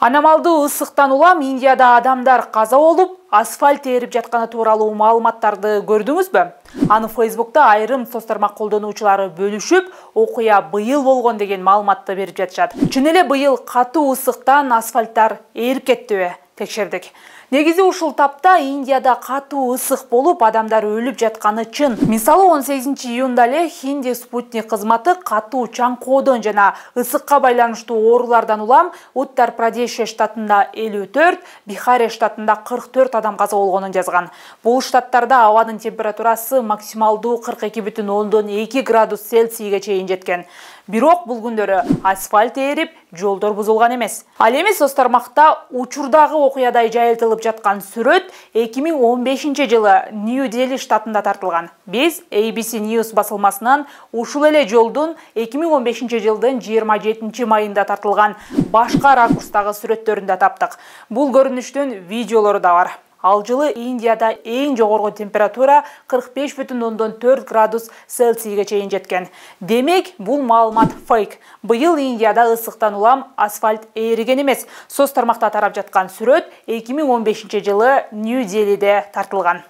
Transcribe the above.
Аномалдуу ысыктан улам Индияда адамдар каза болуп, асфальт эрип жатканы тууралуу маалыматтарды көрдүңүзбү? Аны Facebook'та айрым соц тармак колдонуучулары бөлүшүп, окуя быйыл болгон деген маалыматты берип жатышат. Чын эле быйыл катуу ысыктан асфальттар эрип кеттиби? Текшердик. Негизи ушул тапта Индияда катуу ысык болуп, адамдар өлүп жатканы чын. Мисалы 18-июнда эле Хинди спутник кызматы катуу чаңкоодон жана ысыкка байланыштуу оорулардан улам Уттар-Прадеш штатында 54, Бихар штатында 44 адам каза болгонун жазган. Бул штаттарда абанын температурасы максималдуу 42,2 градус Цельсийге чейин жеткен. Бирок бул күндөрү асфальт эрип, жолдор бузулган эмес. Ал эми соц тармакта учурдагы окуядай жайылтылып жаткан сүрөт 2015-жылы Нью-Дели штатында тартылган. Биз ABC News басылмасынан ушул эле жолдун 2015-жылдын 27 майында тартылган башка ракурстагы сүрөттөрүн да таптык. Бул көрүнүштүн видеолору да бар. Ал жылы Индияда эң жогорку температура 45,4 градус Цельсийге чейин жеткен. Демек, бул маалымат фейк. Быйыл Индияда ысыктан улам асфальт эриген эмес. Соц тармакта тарап жаткан сүрөт 2015-жылы Нью-Делиде тартылган.